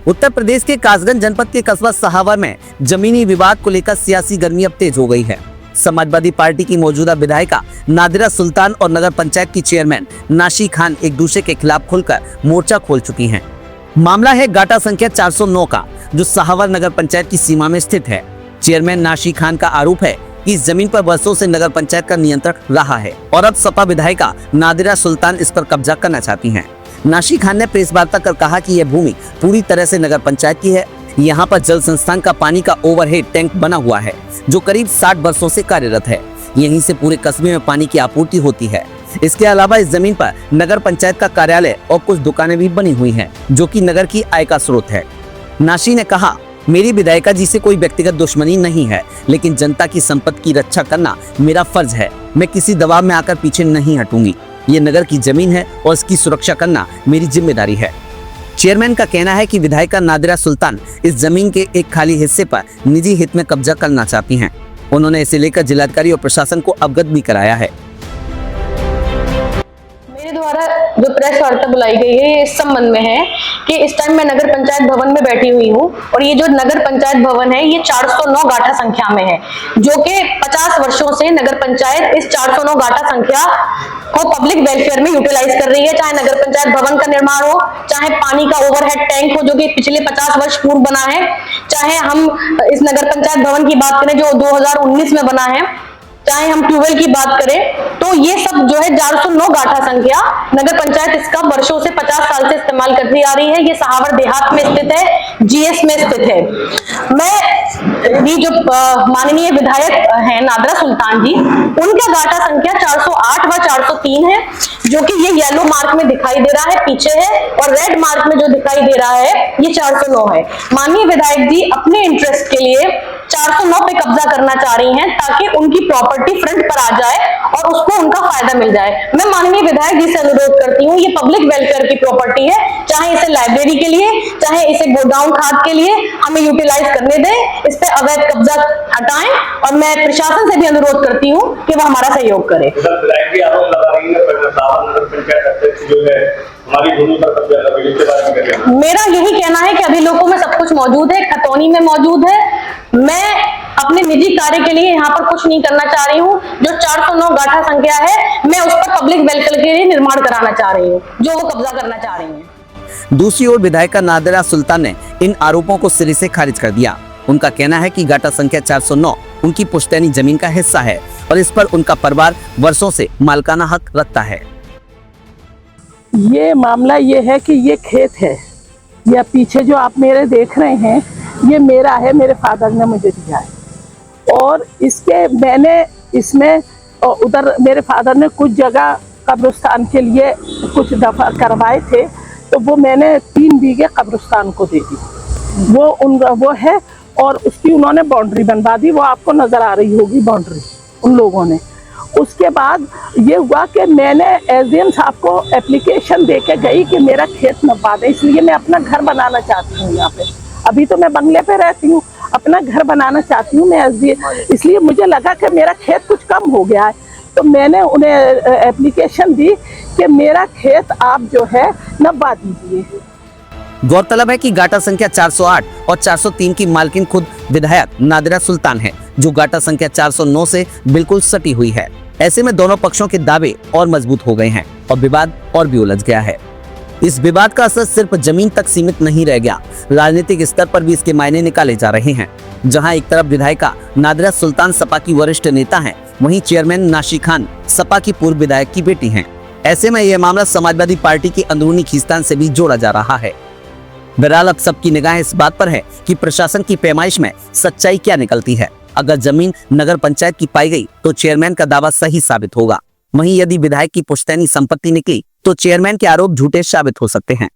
उत्तर प्रदेश के कासगंज जनपद के कस्बा सहावर में जमीनी विवाद को लेकर सियासी गर्मी अब तेज हो गई है। समाजवादी पार्टी की मौजूदा विधायिका नादिरा सुल्तान और नगर पंचायत की चेयरमैन नाशी खान एक दूसरे के खिलाफ खुलकर मोर्चा खोल चुकी हैं। मामला है गाटा संख्या 409 का, जो सहावर नगर पंचायत की सीमा में स्थित है। चेयरमैन नाशी खान का आरोप है कि इस जमीन पर वर्षों से नगर पंचायत का नियंत्रण रहा है और अब सपा विधायिका नादिरा सुल्तान इस पर कब्जा करना चाहती हैं। नाशी खान ने प्रेस वार्ता कर कहा कि यह भूमि पूरी तरह से नगर पंचायत की है। यहाँ पर जल संस्थान का पानी का ओवरहेड टैंक बना हुआ है, जो करीब 60 वर्षों से कार्यरत है। यहीं से पूरे कस्बे में पानी की आपूर्ति होती है। इसके अलावा इस जमीन पर नगर पंचायत का कार्यालय और कुछ दुकानें भी बनी हुई हैं, जो कि नगर की आय का स्रोत है। नाशी ने कहा, मेरी विधायिका जी से कोई व्यक्तिगत दुश्मनी नहीं है, लेकिन जनता की संपत्ति की रक्षा करना मेरा फर्ज है। मैं किसी दबाव में आकर पीछे नहीं हटूंगी। ये नगर की जमीन है और इसकी सुरक्षा करना मेरी जिम्मेदारी है। चेयरमैन का कहना है कि विधायिका नादिरा सुल्तान इस जमीन के एक खाली हिस्से पर निजी हित में कब्जा करना चाहती हैं। उन्होंने इसे लेकर जिलाधिकारी और प्रशासन को अवगत भी कराया है। मेरे द्वारा जो प्रेस वार्ता बुलाई गई है, ये इस संबंध में है कि इस टाइम मैं नगर पंचायत भवन में बैठी हुई हूँ और ये जो नगर पंचायत भवन है, ये 409 गाठा संख्या में है, जो कि 50 वर्षों से नगर पंचायत इस 409 गाठा संख्या को पब्लिक वेलफेयर में यूटिलाइज कर रही है। चाहे नगर पंचायत भवन का निर्माण हो, चाहे पानी का ओवरहेड टैंक हो, जो कि पिछले 50 वर्ष पूर्व बना है, चाहे हम इस नगर पंचायत भवन की बात करें जो 2019 में बना है, चाहे हम ट्यूबवेल की बात करें, तो ये सब जो है 409 गाठा संख्या नगर पंचायत इसका वर्षों से 50 साल से इस्तेमाल करती आ रही है। ये सहावर देहात में स्थित है, जीएस में स्थित है। मैं जो माननीय विधायक हैं नादिरा सुल्तान जी, उनका गाठा संख्या 408 व 403 है, जो कि ये येलो मार्क में दिखाई दे रहा है पीछे है, और रेड मार्क में जो दिखाई दे रहा है ये 409 है। माननीय विधायक जी अपने इंटरेस्ट के लिए 409 पे कब्जा करना चाह रही हैं, ताकि उनकी प्रॉपर्टी फ्रंट पर आ जाए और उसको उनका फायदा मिल जाए। मैं माननीय विधायक जी से अनुरोध करती हूँ, ये पब्लिक वेलफेयर की प्रॉपर्टी है, चाहे इसे लाइब्रेरी के लिए, चाहे इसे गोडाउन खाद के लिए हमें यूटिलाइज करने दें। इस पे अवैध कब्जा हटाएं और मैं प्रशासन से भी अनुरोध करती हूँ कि वो हमारा सहयोग करे। मेरा यही कहना है कि अभिलेखों में सब कुछ मौजूद है, खतौनी में मौजूद है। मैं अपने निजी कार्य के लिए यहाँ पर कुछ नहीं करना चाह रही हूँ। जो 409 गाठा संख्या है, मैं उस पर पब्लिक वेलफेयर के लिए निर्माण कराना चाह रही हूँ, जो वो कब्जा करना चाह रही हैं। दूसरी ओर विधायिका नादिरा सुल्तान ने इन आरोपों को सिरे से खारिज कर दिया। उनका कहना है कि गाटा संख्या 409 उनकी पुश्तैनी जमीन का हिस्सा है और इस पर उनका परिवार वर्षों से मालिकाना हक रखता है। ये मामला ये है कि ये खेत है, या पीछे जो आप मेरे देख रहे हैं, ये मेरा है, मेरे फादर ने मुझे दिया है। और इसके मैंने इसमें उधर मेरे फादर ने कुछ जगह कब्रिस्तान के लिए कुछ दफा करवाए थे, तो वो मैंने 3 बीघे कब्रिस्तान को दे दी। वो है, और उसकी उन्होंने बाउंड्री बनवा दी। वो आपको नजर आ रही होगी बाउंड्री उन लोगों ने। उसके बाद ये हुआ कि मैंने एसडीएम साहब को एप्लीकेशन दे के गई कि मेरा खेत नपवा दे, इसलिए मैं अपना घर बनाना चाहती हूँ यहाँ पे। अभी तो मैं बंगले पे रहती हूँ, अपना घर बनाना चाहती हूँ मैं एसडीएम, इसलिए मुझे लगा कि मेरा खेत कुछ कम हो गया है, तो मैंने उन्हें एप्लीकेशन दी कि मेरा खेत आप जो है नपवा दीजिए। गौरतलब है कि गाटा संख्या 408 और 403 की मालकिन खुद विधायक नादिरा सुल्तान है, जो गाटा संख्या 409 से बिल्कुल सटी हुई है। ऐसे में दोनों पक्षों के दावे और मजबूत हो गए हैं और विवाद और भी उलझ गया है। इस विवाद का असर सिर्फ जमीन तक सीमित नहीं रह गया, राजनीतिक स्तर पर भी इसके मायने निकाले जा रहे हैं। जहां एक तरफ विधायिका नादिरा सुल्तान सपा की वरिष्ठ नेता हैं, वहीं चेयरमैन नाशी खान सपा की पूर्व विधायक की बेटी हैं। ऐसे में यह मामला समाजवादी पार्टी की अंदरूनी खींचतान से भी जोड़ा जा रहा है। बहरहाल अब सबकी निगाहें इस बात पर है कि प्रशासन की पैमाइश में सच्चाई क्या निकलती है। अगर जमीन नगर पंचायत की पाई गई तो चेयरमैन का दावा सही साबित होगा, वहीं यदि विधायक की पुश्तैनी संपत्ति निकली तो चेयरमैन के आरोप झूठे साबित हो सकते हैं।